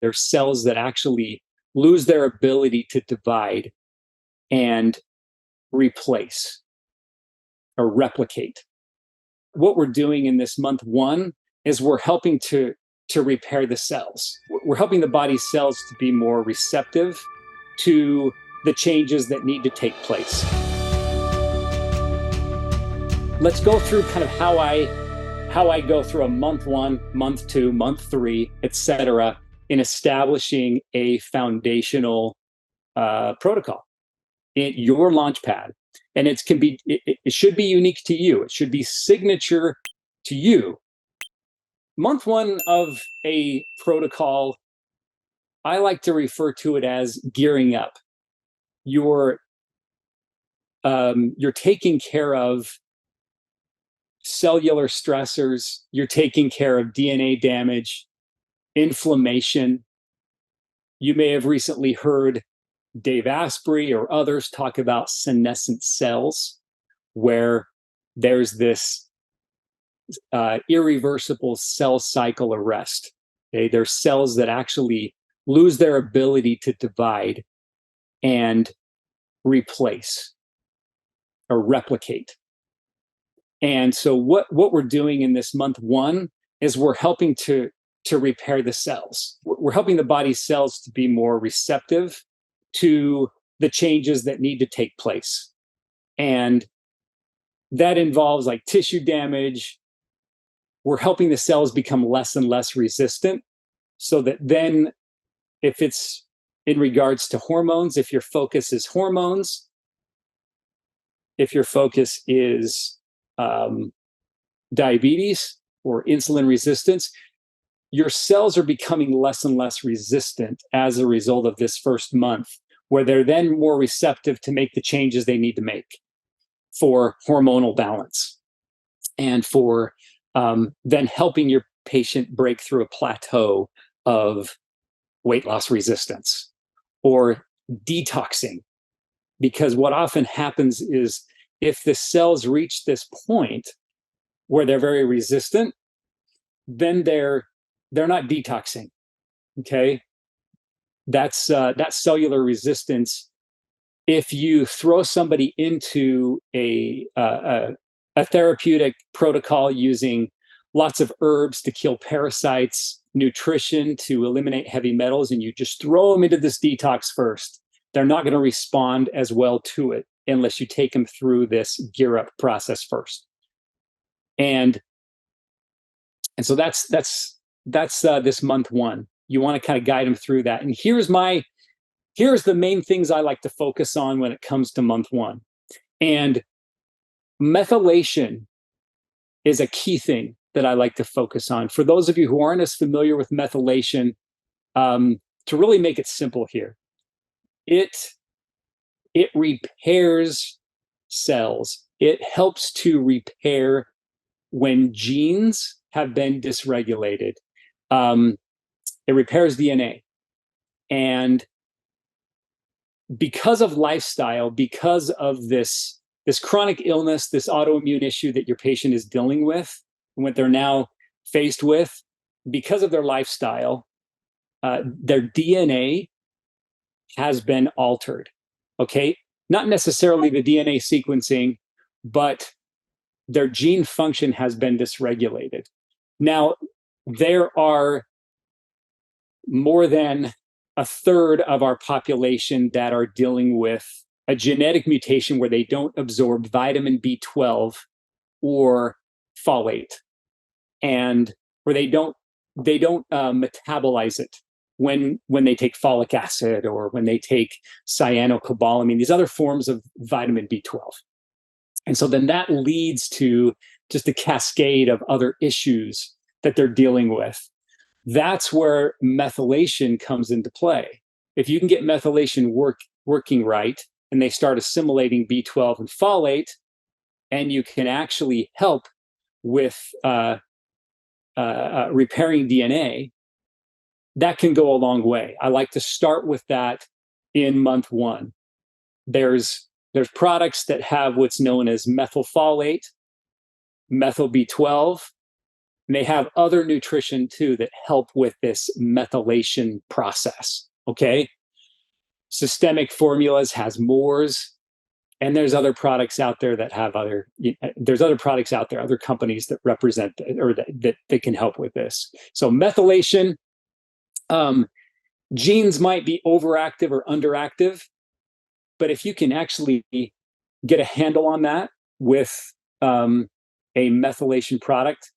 They're cells that actually lose their ability to divide and replace or replicate. What we're doing in this month one is we're helping to repair the cells. We're helping the body's cells to be more receptive to the changes that need to take place. Let's go through kind of how I go through a month one, month two, month three, etc., in establishing a foundational protocol in your launch pad. And it should be unique to you. It should be signature to you. Month one of a protocol, I like to refer to it as gearing up. You're taking care of cellular stressors. You're taking care of DNA damage, inflammation. You may have recently heard Dave Asprey or others talk about senescent cells, where there's this irreversible cell cycle arrest. Okay? There's cells that actually lose their ability to divide and replace or replicate. And so what we're doing in this month one is we're helping to repair the cells. We're helping the body's cells to be more receptive to the changes that need to take place. And that involves like tissue damage. We're helping the cells become less and less resistant, so that then if it's in regards to hormones, if your focus is hormones, if your focus is diabetes or insulin resistance, your cells are becoming less and less resistant as a result of this first month, where they're then more receptive to make the changes they need to make for hormonal balance and for then helping your patient break through a plateau of weight loss resistance or detoxing. Because what often happens is if the cells reach this point where they're very resistant, then they're not detoxing. Okay, that's cellular resistance. If you throw somebody into a therapeutic protocol using lots of herbs to kill parasites, nutrition to eliminate heavy metals, and you just throw them into this detox first, they're not going to respond as well to it unless you take them through this gear up process first. And so that's this month one. You want to kind of guide them through that. And here's the main things I like to focus on when it comes to month one. And methylation is a key thing that I like to focus on. For those of you who aren't as familiar with methylation, to really make it simple here, it repairs cells. It helps to repair when genes have been dysregulated. It repairs DNA. And because of lifestyle, because of this chronic illness, this autoimmune issue that your patient is dealing with, and what they're now faced with, because of their lifestyle, their DNA has been altered. Okay? Not necessarily the DNA sequencing, but their gene function has been dysregulated. Now, there are more than a third of our population that are dealing with a genetic mutation where they don't absorb vitamin B12 or folate, and where they don't metabolize it when they take folic acid or when they take cyanocobalamin, these other forms of vitamin B12. And so then that leads to just a cascade of other issues that they're dealing with. That's where methylation comes into play. If you can get methylation working right, and they start assimilating B12 and folate, and you can actually help with repairing DNA, that can go a long way. I like to start with that in month one. There's products that have what's known as methylfolate, methyl B12, And they have other nutrition too that help with this methylation process. Okay. Systemic formulas has Moors, and there's other products out there that have there's other products out there, other companies that represent or that can help with this. So methylation, genes might be overactive or underactive, but if you can actually get a handle on that with a methylation product,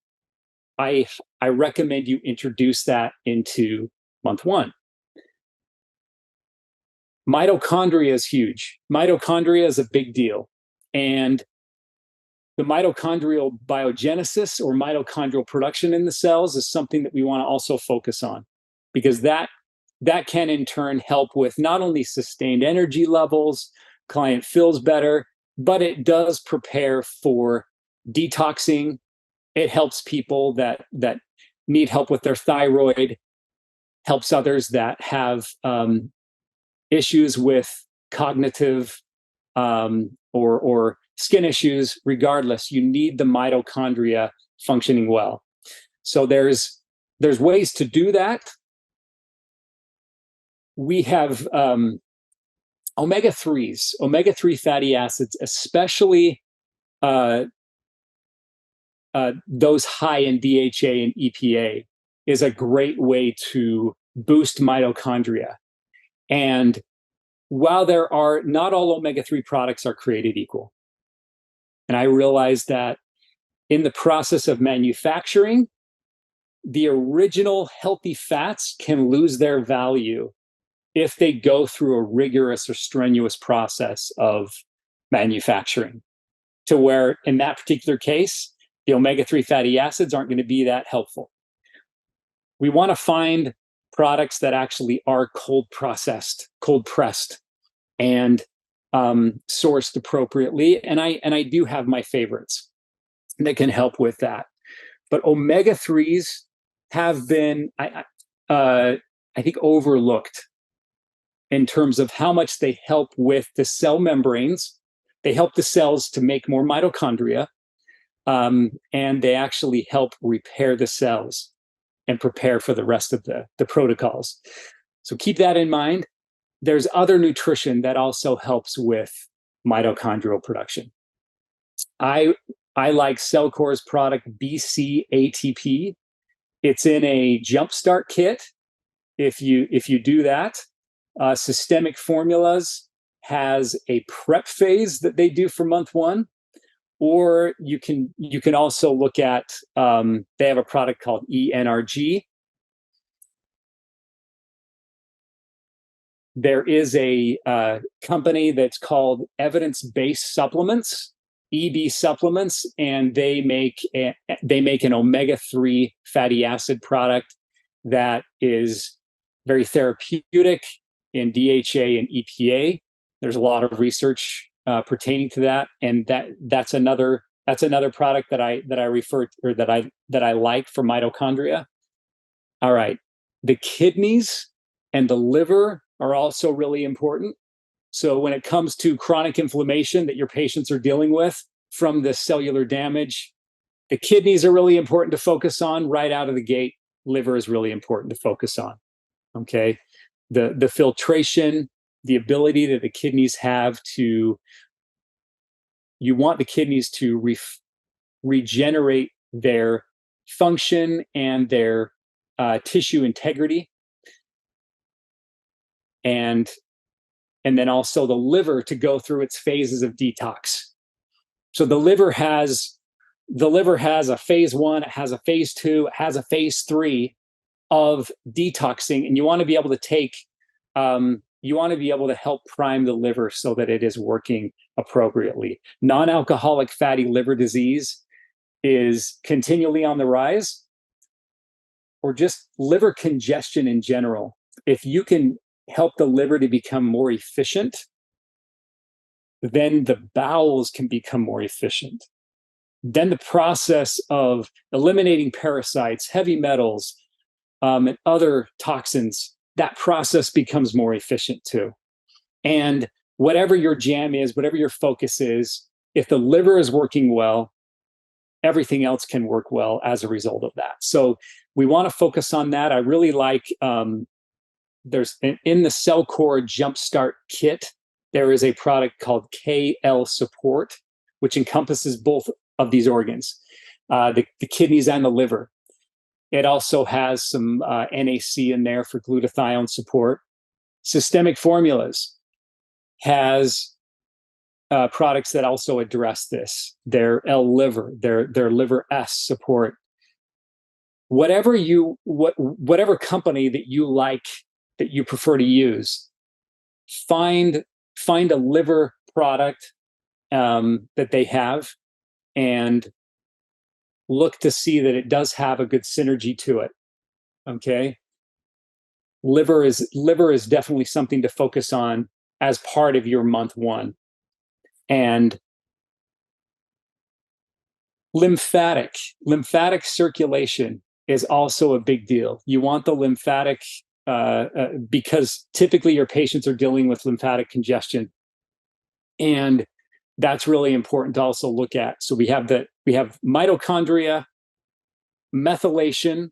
I recommend you introduce that into month one. Mitochondria is huge. Mitochondria is a big deal. And the mitochondrial biogenesis or mitochondrial production in the cells is something that we want to also focus on, because that can in turn help with not only sustained energy levels, client feels better, but it does prepare for detoxing. It helps people that need help with their thyroid, helps others that have issues with cognitive or skin issues. Regardless, you need the mitochondria functioning well. So there's ways to do that. We have omega-3 fatty acids, especially those high in DHA and EPA, is a great way to boost mitochondria. And while there are not all omega-3 products are created equal, and I realize that in the process of manufacturing, the original healthy fats can lose their value if they go through a rigorous or strenuous process of manufacturing, to where in that particular case, the omega-3 fatty acids aren't going to be that helpful. We want to find products that actually are cold pressed, and sourced appropriately. And I do have my favorites that can help with that. But omega-3s have been, I think, overlooked in terms of how much they help with the cell membranes. They help the cells to make more mitochondria, and they actually help repair the cells and prepare for the rest of the protocols. So keep that in mind. There's other nutrition that also helps with mitochondrial production. I like Cellcore's product BC ATP. It's in a jumpstart kit. If you do that, Systemic Formulas has a prep phase that they do for month one, or you can also look at they have a product called ENRG. There is a company that's called Evidence-Based Supplements, EB Supplements, and they make an omega-3 fatty acid product that is very therapeutic in DHA and EPA. There's a lot of research pertaining to that, and that's another product that I refer to, or that I like for mitochondria. All right, the kidneys and the liver are also really important. So when it comes to chronic inflammation that your patients are dealing with from the cellular damage, the kidneys are really important to focus on right out of the gate. Liver is really important to focus on. Okay, the filtration, the ability that the kidneys have to, you want the kidneys to regenerate their function and their tissue integrity, and then also the liver to go through its phases of detox. So the liver has a phase 1, it has a phase 2, it has a phase 3 of detoxing, and you want to be able to take you want to be able to help prime the liver so that it is working appropriately. Non-alcoholic fatty liver disease is continually on the rise, or just liver congestion in general. If you can help the liver to become more efficient, then the bowels can become more efficient. Then the process of eliminating parasites, heavy metals, and other toxins, that process becomes more efficient too. And whatever your jam is, whatever your focus is, if the liver is working well, everything else can work well as a result of that. So we want to focus on that. I really like, there's in the CellCore Jumpstart Kit, there is a product called KL Support, which encompasses both of these organs, the kidneys and the liver. It also has some NAC in there for glutathione support. Systemic Formulas has products that also address this. Their L-Liver, their Liver S support. Whatever company that you like, that you prefer to use, find a liver product that they have, and look to see that it does have a good synergy to it. Okay, liver is definitely something to focus on as part of your month one. And lymphatic circulation is also a big deal. You want the lymphatic because typically your patients are dealing with lymphatic congestion, and that's really important to also look at. So we have mitochondria, methylation,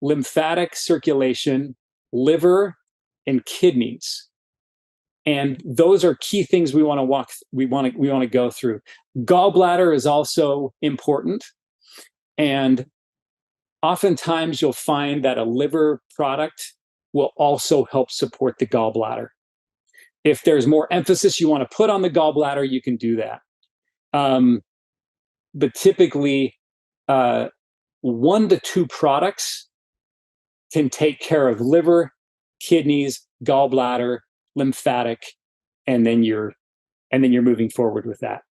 lymphatic circulation, liver, and kidneys. And those are key things we want to go through. Gallbladder is also important, and oftentimes you'll find that a liver product will also help support the gallbladder. If there's more emphasis you want to put on the gallbladder, you can do that. But typically, 1 to 2 products can take care of liver, kidneys, gallbladder, lymphatic, and then you're moving forward with that.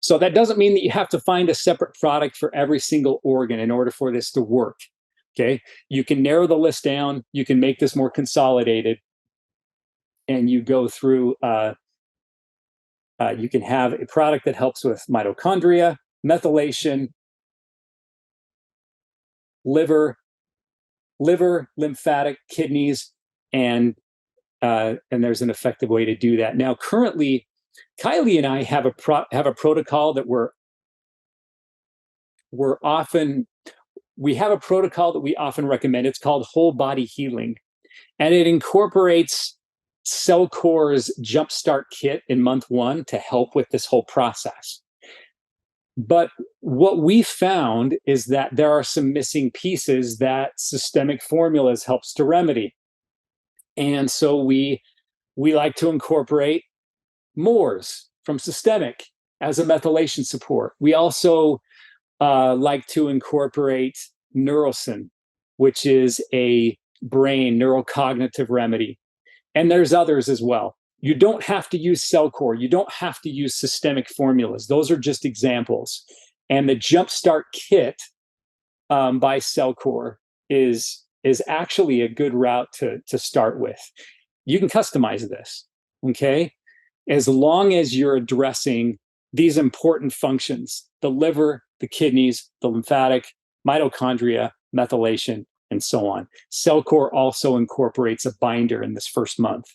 So that doesn't mean that you have to find a separate product for every single organ in order for this to work. Okay, you can narrow the list down, you can make this more consolidated, and you go through. You can have a product that helps with mitochondria, methylation, liver, lymphatic, kidneys, and there's an effective way to do that. Now, currently, Kylie and I have a protocol that we have a protocol that we often recommend. It's called Whole Body Healing, and it incorporates CellCore's Jumpstart Kit in month 1 to help with this whole process. But what we found is that there are some missing pieces that Systemic Formulas helps to remedy. And so we like to incorporate Moors from Systemic as a methylation support. We also like to incorporate Neurocin, which is a brain neurocognitive remedy. And there's others as well. You don't have to use CellCore. You don't have to use Systemic Formulas. Those are just examples. And the Jumpstart Kit by CellCore is actually a good route to start with. You can customize this, okay? As long as you're addressing these important functions: the liver, the kidneys, the lymphatic, mitochondria, methylation, and so on. CellCore also incorporates a binder in this first month.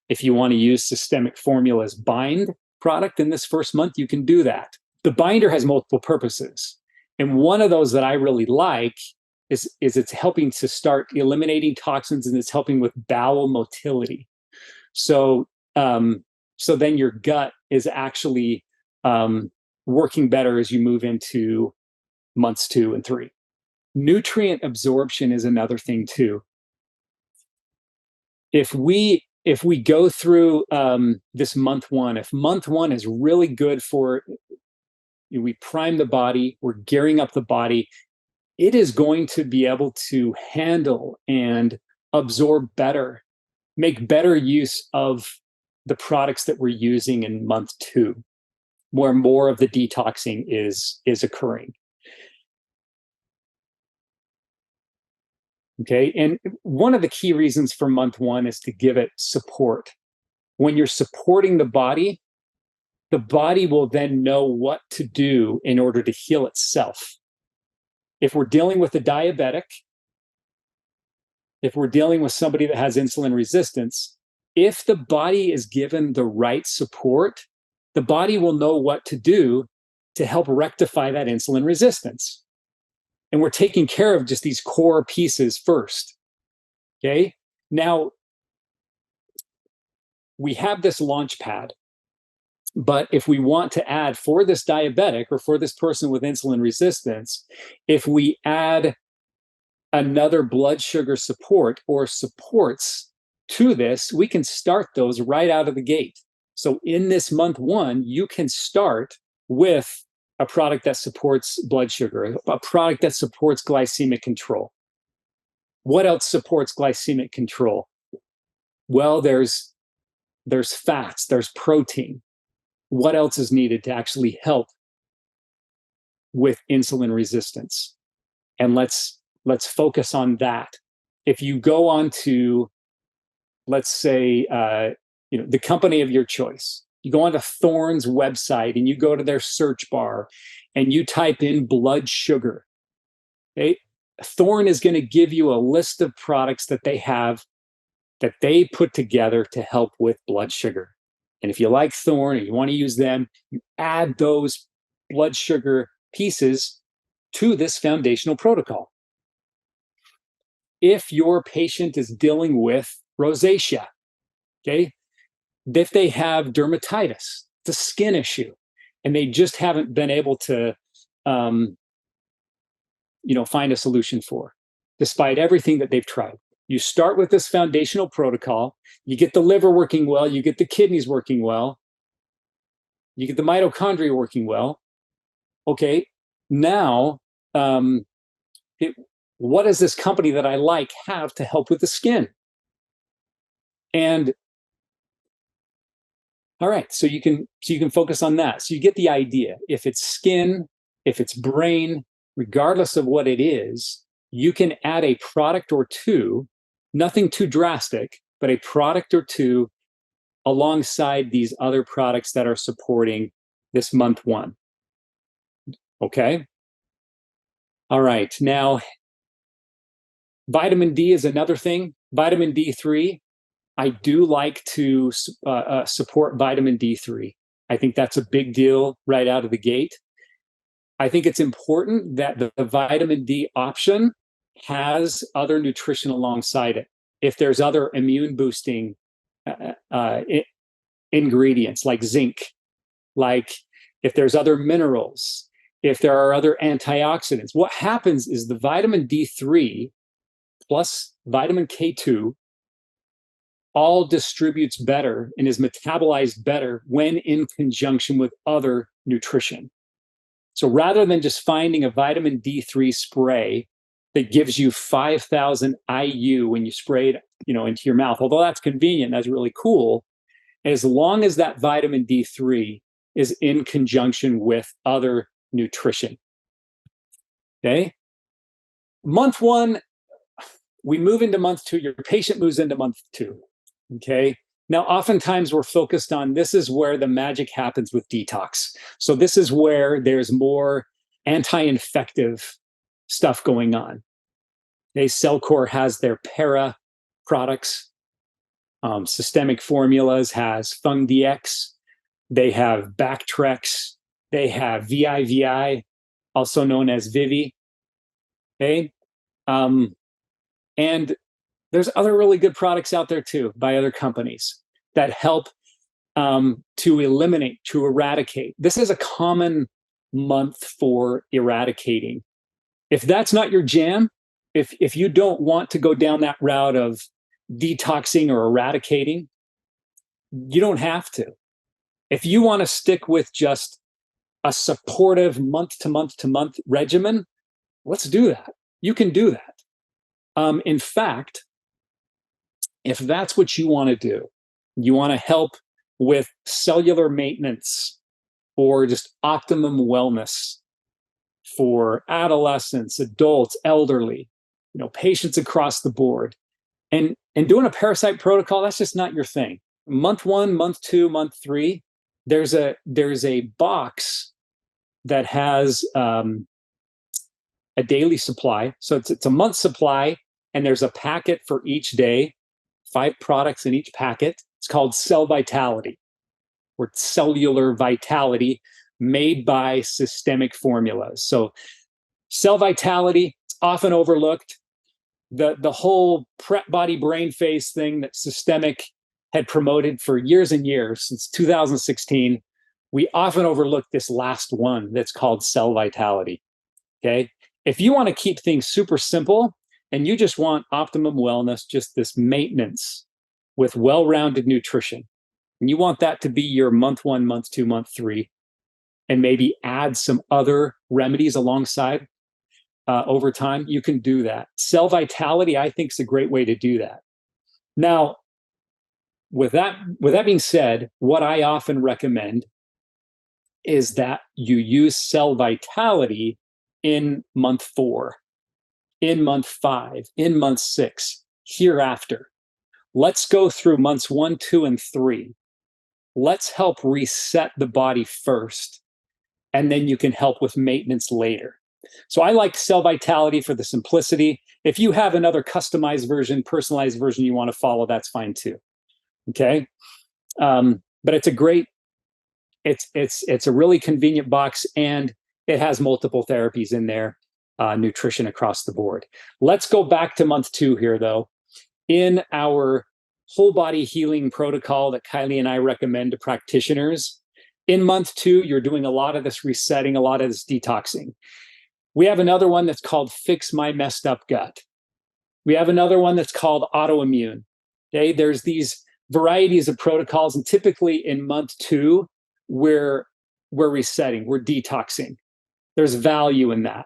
If you want to use Systemic Formulas bind product in this first month, you can do that. The binder has multiple purposes. And one of those that I really like is it's helping to start eliminating toxins, and it's helping with bowel motility. So then your gut is actually working better as you move into months 2 and 3. Nutrient absorption is another thing too. If we go through this month 1, if month 1 is really good for, we prime the body, we're gearing up the body, it is going to be able to handle and absorb better, make better use of the products that we're using in month 2, where more of the detoxing is occurring. Okay, and one of the key reasons for month 1 is to give it support. When you're supporting the body will then know what to do in order to heal itself. If we're dealing with a diabetic, if we're dealing with somebody that has insulin resistance, if the body is given the right support, the body will know what to do to help rectify that insulin resistance. And we're taking care of just these core pieces first. Okay. Now, we have this launch pad, but if we want to add for this diabetic or for this person with insulin resistance, if we add another blood sugar support or supports to this, we can start those right out of the gate. So in this month one, you can start with a product that supports blood sugar, a product that supports glycemic control. What else supports glycemic control? Well, there's fats, there's protein. What else is needed to actually help with insulin resistance? And let's focus on that. If you go on to, let's say, the company of your choice, you go onto Thorne's website and you go to their search bar and you type in blood sugar. Okay? Thorne is going to give you a list of products that they have that they put together to help with blood sugar. And if you like Thorne and you want to use them, you add those blood sugar pieces to this foundational protocol. If your patient is dealing with rosacea, okay, if they have dermatitis, it's a skin issue, and they just haven't been able to, find a solution for, despite everything that they've tried. You start with this foundational protocol. You get the liver working well. You get the kidneys working well. You get the mitochondria working well. Okay, now, what does this company that I like have to help with the skin? And all right, so you can focus on that. So you get the idea. If it's skin, if it's brain, regardless of what it is, you can add a product or two, nothing too drastic, but a product or two alongside these other products that are supporting this month one. Okay? All right, now, vitamin D is another thing. Vitamin D3, I do like to support vitamin D3. I think that's a big deal right out of the gate. I think it's important that the vitamin D option has other nutrition alongside it. If there's other immune boosting ingredients like zinc, like if there's other minerals, if there are other antioxidants, what happens is the vitamin D3 plus vitamin K2 all distributes better and is metabolized better when in conjunction with other nutrition. So rather than just finding a vitamin D3 spray that gives you 5,000 IU when you spray it, into your mouth, although that's convenient, that's really cool, as long as that vitamin D3 is in conjunction with other nutrition. Okay? Month one, we move into month two, your patient moves into month two. Okay. Now, oftentimes we're focused on this is where the magic happens with detox. So this is where there's more anti-infective stuff going on. Okay, Cellcore has their para products. Systemic Formulas has FungDX. They have Bactrex. They have VIVI, also known as Vivi. Okay. And there's other really good products out there too by other companies that help to eliminate, to eradicate. This is a common month for eradicating. If that's not your jam, if you don't want to go down that route of detoxing or eradicating, you don't have to. If you want to stick with just a supportive month to month to month regimen, let's do that. You can do that. In fact, if that's what you want to do, you want to help with cellular maintenance or just optimum wellness for adolescents, adults, elderly, patients across the board, and doing a parasite protocol, that's just not your thing. Month one, month two, month three, there's a box that has a daily supply. So it's a month supply, and there's a packet for each day. 5 products in each packet. It's called Cell Vitality or Cellular Vitality made by systemic formulas. So cell vitality, it's often overlooked. The whole prep body brain phase thing that systemic had promoted for years and years, since 2016, we often overlook this last one that's called cell vitality. Okay. If you want to keep things super simple and you just want optimum wellness, just this maintenance with well-rounded nutrition, and you want that to be your month 1, month 2, month 3, and maybe add some other remedies alongside over time, you can do that. Cell vitality, I think, is a great way to do that. Now, with that being said, what I often recommend is that you use cell vitality in month 4, in month 5, in month 6, hereafter. Let's go through months 1, 2, and 3. Let's help reset the body first, and then you can help with maintenance later. So I like cell vitality for the simplicity. If you have another customized version, personalized version you want to follow, that's fine too. Okay. But it's a great, it's a really convenient box, and it has multiple therapies in there, nutrition across the board. Let's go back to month 2 here though. In our whole body healing protocol that Kylie and I recommend to practitioners, in month 2, you're doing a lot of this resetting, a lot of this detoxing. We have another one that's called Fix My Messed Up Gut. We have another one that's called Autoimmune. Okay, there's these varieties of protocols, and typically in month 2, we're resetting, we're detoxing. There's value in that.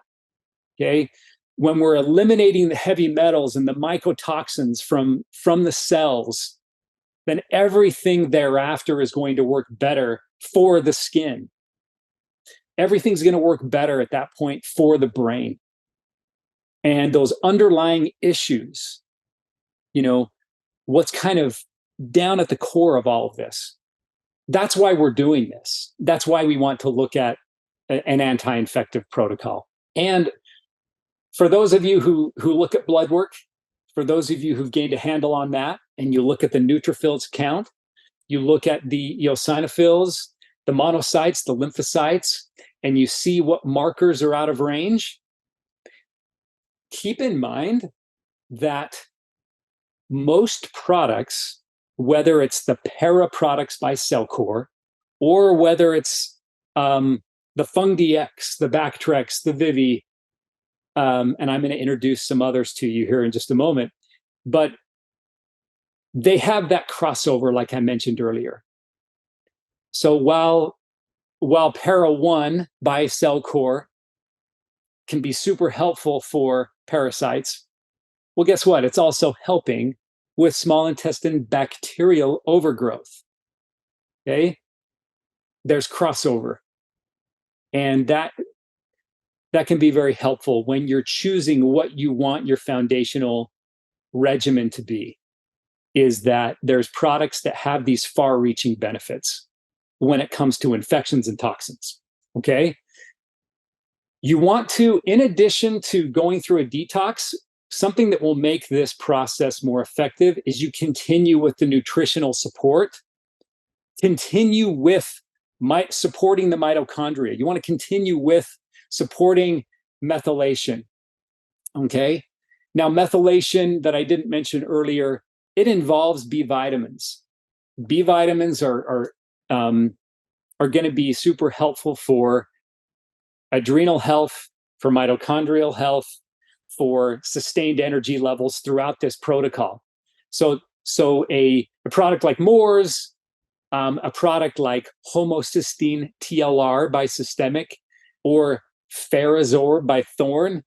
Okay, when we're eliminating the heavy metals and the mycotoxins from the cells, then everything thereafter is going to work better for the skin. Everything's going to work better at that point for the brain. And those underlying issues, what's kind of down at the core of all of this, that's why we're doing this. That's why we want to look at an anti-infective protocol. And for those of you who look at blood work, for those of you who've gained a handle on that, and you look at the neutrophils count, you look at the eosinophils, the monocytes, the lymphocytes, and you see what markers are out of range, keep in mind that most products, whether it's the para products by Cellcore, or whether it's the FungDX, the Bactrex, the Vivi, and I'm going to introduce some others to you here in just a moment, but they have that crossover like I mentioned earlier. So while Para 1 by Cellcore can be super helpful for parasites, well, guess what? It's also helping with small intestine bacterial overgrowth. Okay? There's crossover. And that can be very helpful when you're choosing what you want your foundational regimen to be, is that there's products that have these far-reaching benefits when it comes to infections and toxins. Okay? You want to, in addition to going through a detox, something that will make this process more effective is you continue with the nutritional support, continue with supporting the mitochondria. You want to continue with supporting methylation. Okay? Now, methylation that I didn't mention earlier, it involves B vitamins. B vitamins are going to be super helpful for adrenal health, for mitochondrial health, for sustained energy levels throughout this protocol. So a product like Moore's, a product like homocysteine TLR by Systemic, or Ferrazor by Thorne,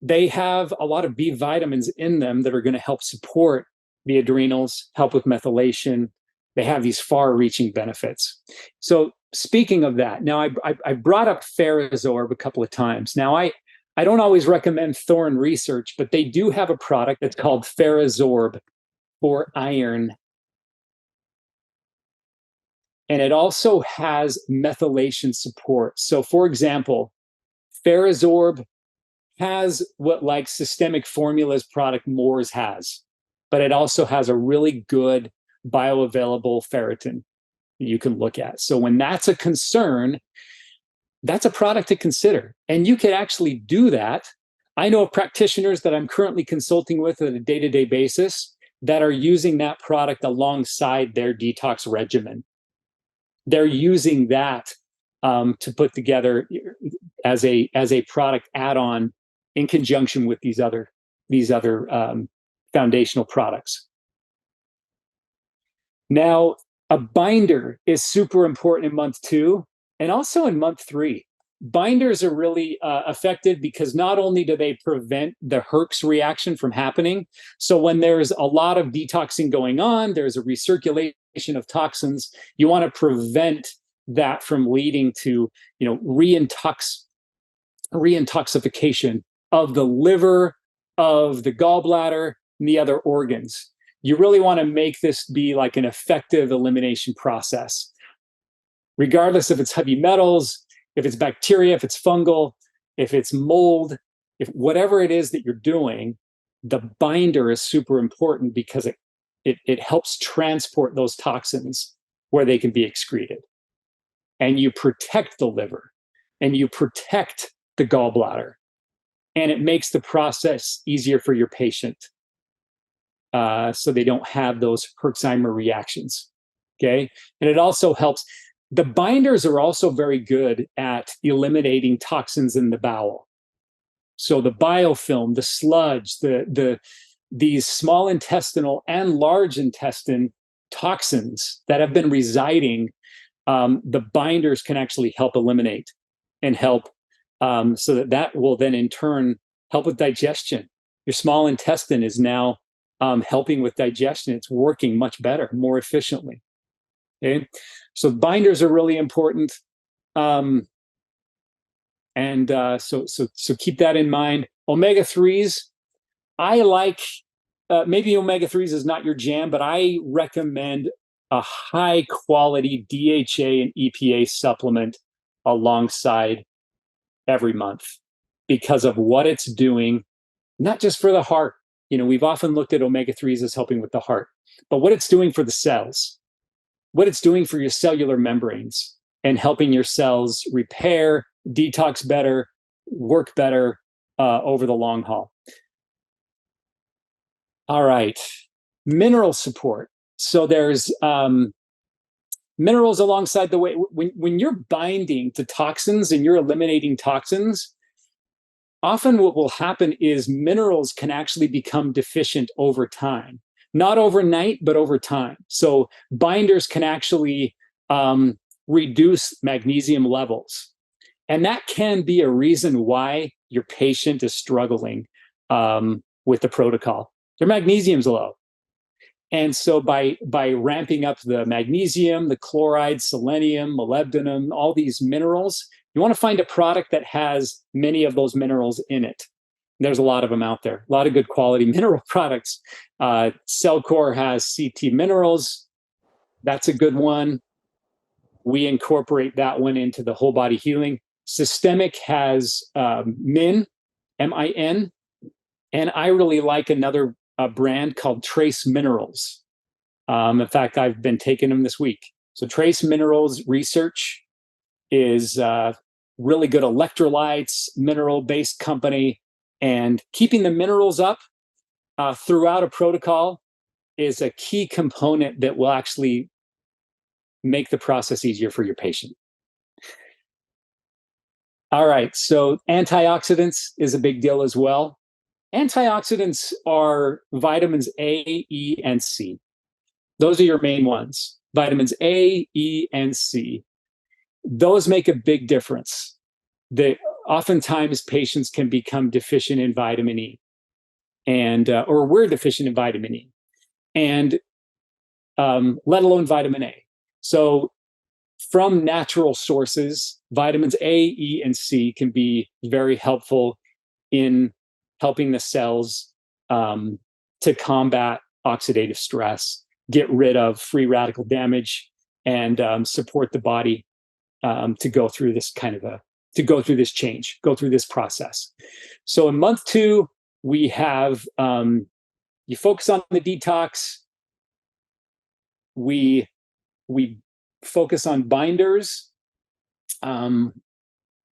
they have a lot of B vitamins in them that are going to help support the adrenals, help with methylation. They have these far-reaching benefits. So speaking of that, now I brought up Ferrazor a couple of times. Now I don't always recommend Thorne research, but they do have a product that's called Ferrazorb for iron. And it also has methylation support. So for example, Ferrazorb has what like Systemic Formulas product Moore's has, but it also has a really good bioavailable ferritin that you can look at. So when that's a concern, that's a product to consider. And you could actually do that. I know of practitioners that I'm currently consulting with on a day-to-day basis that are using that product alongside their detox regimen. They're using that to put together as a product add-on in conjunction with these other foundational products. Now, a binder is super important in month 2 and also in month 3. Binders are really effective because not only do they prevent the herpes reaction from happening, so when there's a lot of detoxing going on, there's a recirculation of toxins, you want to prevent that from leading to, reintoxification of the liver, of the gallbladder, and the other organs. You really want to make this be like an effective elimination process. Regardless if it's heavy metals, if it's bacteria, if it's fungal, if it's mold, if whatever it is that you're doing, the binder is super important because it helps transport those toxins where they can be excreted. And you protect the liver, and you protect the gallbladder, and it makes the process easier for your patient, so they don't have those Herxheimer reactions. Okay, and it also helps. The binders are also very good at eliminating toxins in the bowel. So the biofilm, the sludge, these small intestinal and large intestine toxins that have been residing, the binders can actually help eliminate and help, so that will then in turn help with digestion. Your small intestine is now helping with digestion. It's working much better, more efficiently. Okay, so binders are really important, so keep that in mind. Omega-3s, I like. Maybe omega-3s is not your jam, but I recommend a high quality DHA and EPA supplement alongside every month because of what it's doing, not just for the heart. We've often looked at omega-3s as helping with the heart, but what it's doing for the cells, what it's doing for your cellular membranes, and helping your cells repair, detox better, work better over the long haul. All right, mineral support. So there's minerals alongside the way. When you're binding to toxins and you're eliminating toxins, often what will happen is minerals can actually become deficient over time. Not overnight, but over time. So binders can actually reduce magnesium levels. And that can be a reason why your patient is struggling with the protocol. Their magnesium's low. And so by ramping up the magnesium, the chloride, selenium, molybdenum, all these minerals, you want to find a product that has many of those minerals in it. There's a lot of them out there, a lot of good quality mineral products. Cellcore has CT Minerals. That's a good one. We incorporate that one into the whole body healing. Systemic has MIN, M-I-N. And I really like another brand called Trace Minerals. In fact, I've been taking them this week. So Trace Minerals Research is really good electrolytes, mineral-based company. And keeping the minerals up throughout a protocol is a key component that will actually make the process easier for your patient. All right, so antioxidants is a big deal as well. Antioxidants are vitamins A, E, and C. Those are your main ones. Vitamins A, E, and C. Those make a big difference. Oftentimes patients can become deficient in vitamin E, and or we're deficient in vitamin E, and let alone vitamin A. So from natural sources, vitamins A, E, and C can be very helpful in helping the cells to combat oxidative stress, get rid of free radical damage, and support the body to go through this change, go through this process. So in month 2, we have you focus on the detox. We focus on binders.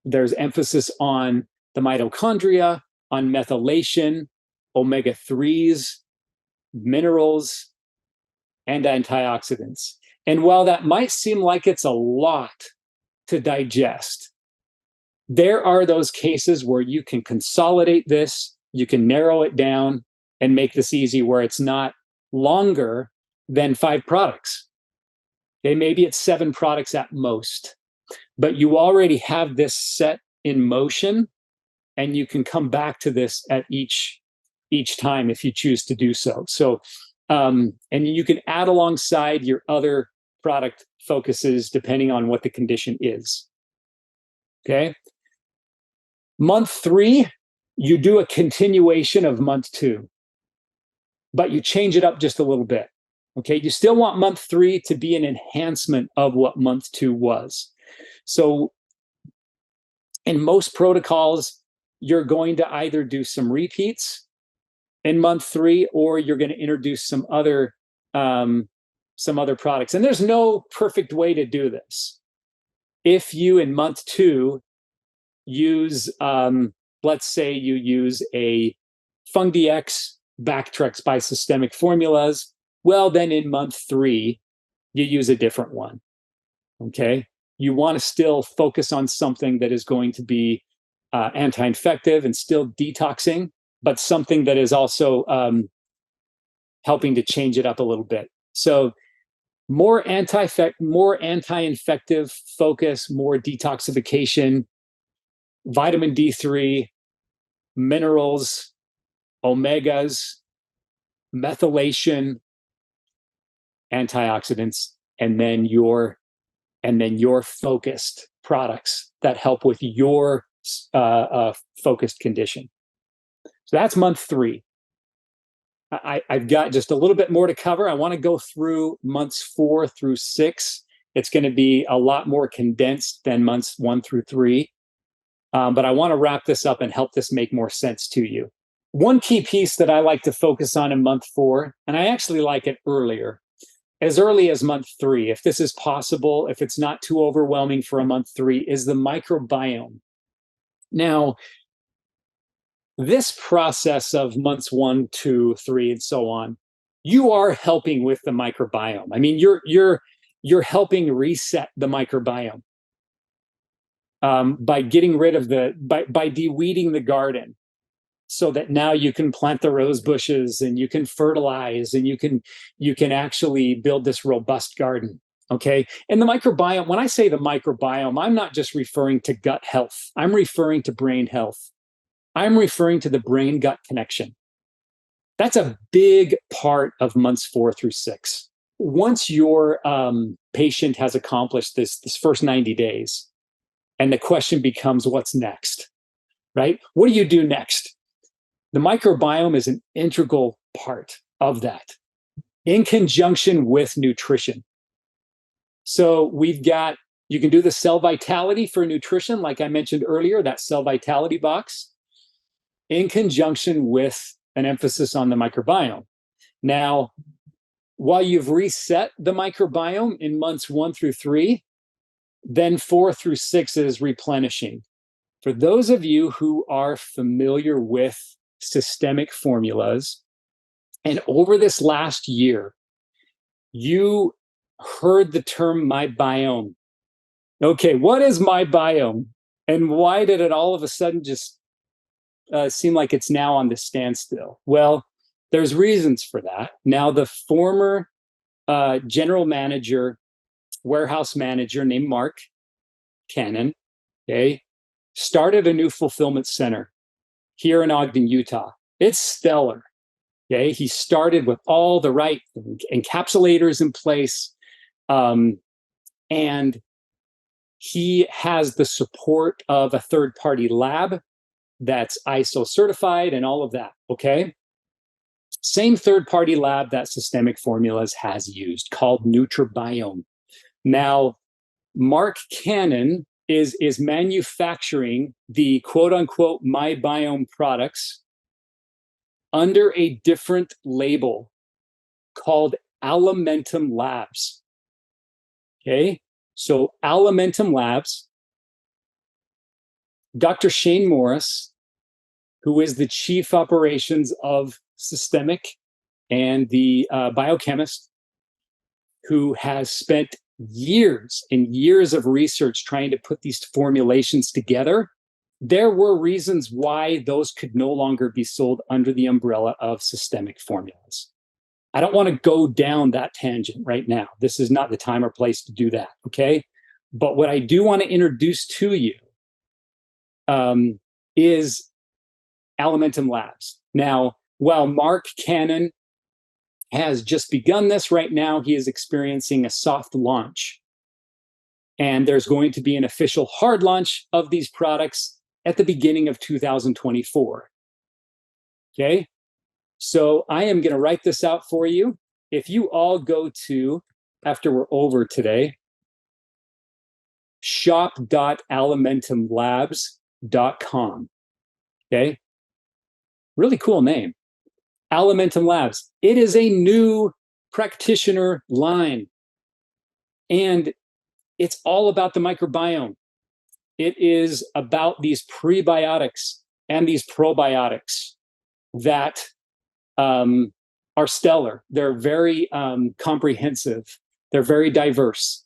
There's emphasis on the mitochondria, on methylation, omega-3s, minerals, and antioxidants. And while that might seem like it's a lot to digest, there are those cases where you can consolidate this, you can narrow it down and make this easy, where it's not longer than 5 products. Okay, maybe it's 7 products at most, but you already have this set in motion, and you can come back to this at each time if you choose to do so. So, and you can add alongside your other product focuses depending on what the condition is. Okay. Month 3, you do a continuation of month 2, but you change it up just a little bit. Okay. You still want month 3 to be an enhancement of what month 2 was. So, in most protocols, you're going to either do some repeats in month 3, or you're going to introduce some other products. And there's no perfect way to do this. If you in month 2 use, let's say you use a FungDX Bactrex by Systemic Formulas, well, then in month 3, you use a different one. Okay. You want to still focus on something that is going to be anti-infective and still detoxing, but something that is also helping to change it up a little bit. So more anti-infective focus, more detoxification, vitamin D3, minerals, omegas, methylation, antioxidants, and then your focused products that help with your focused condition. So that's month 3. I've got just a little bit more to cover. I want to go through months 4 through 6. It's going to be a lot more condensed than months 1 through 3. But I want to wrap this up and help this make more sense to you. One key piece that I like to focus on in month 4, and I actually like it earlier, as early as month 3, if this is possible, if it's not too overwhelming for a month 3, is the microbiome. Now, this process of months 1, 2, 3, and so on, you are helping with the microbiome. I mean, you're helping reset the microbiome by getting rid of by de-weeding the garden, so that now you can plant the rose bushes and you can fertilize and you can actually build this robust garden. Okay. And the microbiome, when I say the microbiome, I'm not just referring to gut health. I'm referring to brain health. I'm referring to the brain gut connection. That's a big part of months 4 through 6. Once your patient has accomplished this first 90 days, and the question becomes, what's next? Right? What do you do next? The microbiome is an integral part of that, in conjunction with nutrition. So you can do the cell vitality for nutrition, like I mentioned earlier, that cell vitality box, in conjunction with an emphasis on the microbiome. Now, while you've reset the microbiome in months 1 through 3, then 4 through 6 is replenishing. For those of you who are familiar with systemic formulas, and over this last year, you heard the term my biome. Okay, what is my biome? And why did it all of a sudden just seem like it's now on the standstill? Well, there's reasons for that. Now, the former general manager, warehouse manager named Mark Cannon, okay, started a new fulfillment center here in Ogden, Utah. It's stellar. Okay, he started with all the right encapsulators in place, and he has the support of a third-party lab that's ISO certified and all of that. Okay, same third-party lab that Systemic Formulas has used, called Nutribiome. Now, Mark Cannon is manufacturing the quote-unquote my biome products under a different label called Alimentum Labs. Okay, so Alimentum Labs Dr. Shane Morris, who is the chief operations of Systemic and the biochemist, who has spent years and years of research trying to put these formulations together. There were reasons why those could no longer be sold under the umbrella of systemic formulas. I don't want to go down that tangent right now. This is not the time or place to do that, okay? But what I do want to introduce to you is Alimentum Labs. Now, while Mark Cannon has just begun this right now, he is experiencing a soft launch. And there's going to be an official hard launch of these products at the beginning of 2024. Okay? So I am going to write this out for you. If you all go to, after we're over today, shop.alimentumlabs.com. Okay? Really cool name. Alimentum Labs. It is a new practitioner line. And it's all about the microbiome. It is about these prebiotics and these probiotics that are stellar. They're very comprehensive. They're very diverse.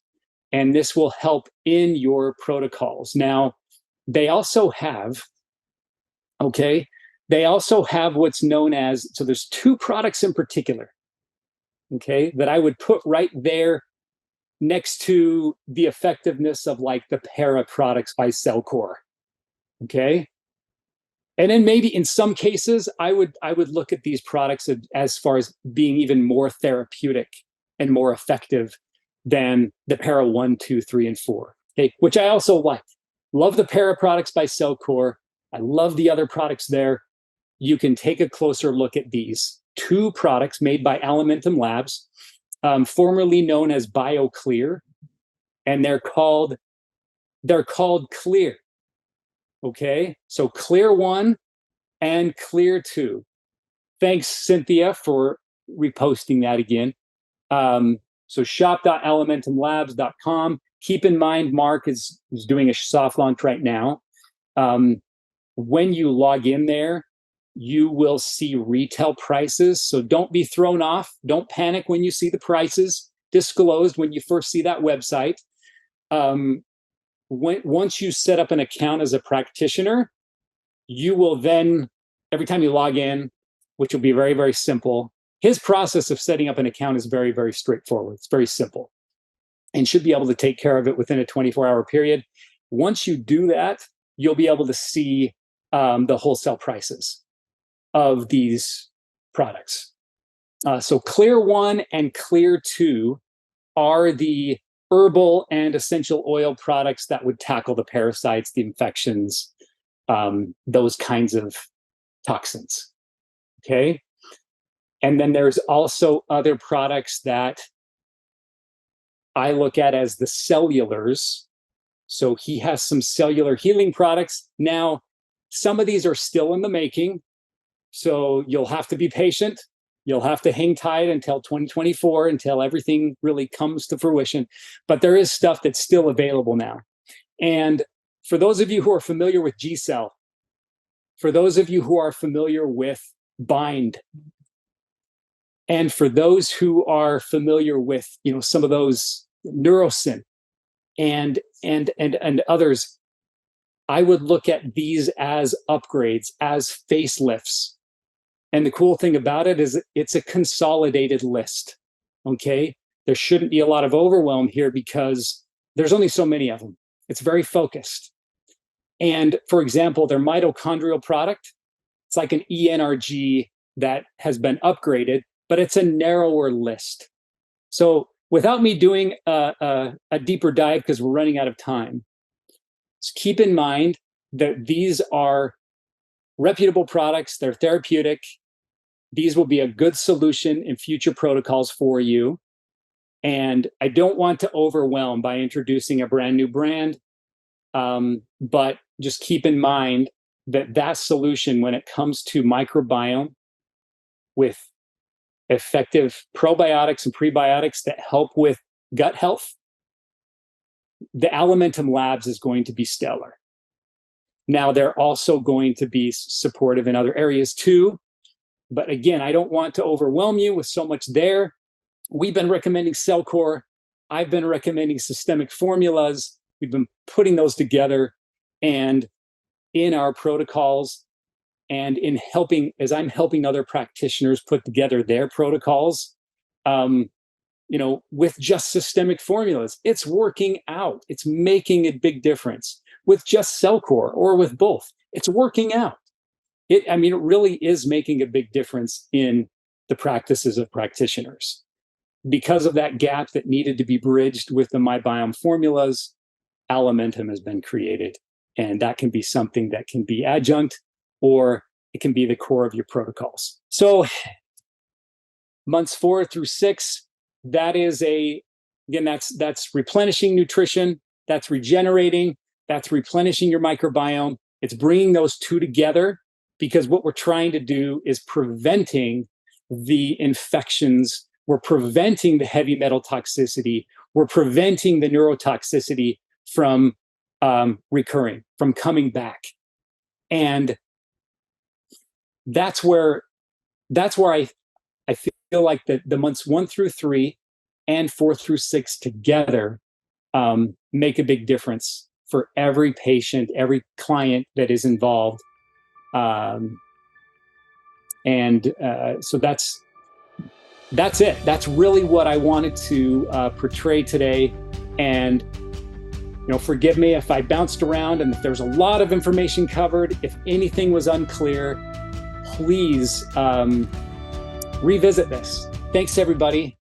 And this will help in your protocols. Now, they also have, they also have what's known as, so there's two products in particular, that I would put right there next to the effectiveness of like the para products by Cellcore. And then maybe in some cases, I would look at these products as far as being even more therapeutic and more effective than the para 1, 2, 3, and 4, which I also like. Love the para products by Cellcore. I love the other products there. You can take a closer look at these two products made by Alimentum Labs, formerly known as BioClear, and they're called Clear. So Clear 1 and Clear 2. Thanks, Cynthia, for reposting that again. So shop.alimentumlabs.com. Keep in mind, Mark is doing a soft launch right now. When you log in there, you will see retail prices. So don't be thrown off. Don't panic when you see the prices disclosed when you first see that website. Once you set up an account as a practitioner, you will then, every time you log in, which will be very, very simple, his process of setting up an account is very, very straightforward. It's very simple and should be able to take care of it within a 24-hour period. Once you do that, you'll be able to see the wholesale prices of these products. So Clear 1 and Clear 2 are the herbal and essential oil products that would tackle the parasites, the infections, those kinds of toxins. And then there's also other products that I look at as the cellulars. So he has some cellular healing products. Now, some of these are still in the making. So you'll have to be patient. You'll have to hang tight until 2024, until everything really comes to fruition. But there is stuff that's still available now. And for those of you who are familiar with G-Cell, for those of you who are familiar with Bind, and for those who are familiar with, some of those Neurosyn and others, I would look at these as upgrades, as facelifts. And the cool thing about it is it's a consolidated list. There shouldn't be a lot of overwhelm here because there's only so many of them. It's very focused. And for example, their mitochondrial product, it's like an ENRG that has been upgraded, but it's a narrower list. So without me doing a deeper dive, because we're running out of time, just keep in mind that these are reputable products. They're therapeutic. These will be a good solution in future protocols for you. And I don't want to overwhelm by introducing a brand new brand, but just keep in mind that solution when it comes to microbiome with effective probiotics and prebiotics that help with gut health, the Alimentum Labs is going to be stellar. Now, they're also going to be supportive in other areas too. But again, I don't want to overwhelm you with so much there. We've been recommending CellCore. I've been recommending systemic formulas. We've been putting those together and in our protocols, and in helping, as I'm helping other practitioners put together their protocols, with just systemic formulas. It's working out. It's making a big difference. With just CellCore or with both, it's working out. It really is making a big difference in the practices of practitioners. Because of that gap that needed to be bridged with the microbiome formulas, Alimentum has been created. And that can be something that can be adjunct, or it can be the core of your protocols. So months 4 through 6, that's replenishing nutrition, that's regenerating, that's replenishing your microbiome. It's bringing those two together, because what we're trying to do is preventing the infections. We're preventing the heavy metal toxicity. We're preventing the neurotoxicity from recurring, from coming back. And that's where I feel like the months 1 through 3 and 4 through 6 together make a big difference for every patient, every client that is involved. So that's it. That's really what I wanted to portray today. And forgive me if I bounced around and if there's a lot of information covered. If anything was unclear, please revisit this. Thanks, everybody.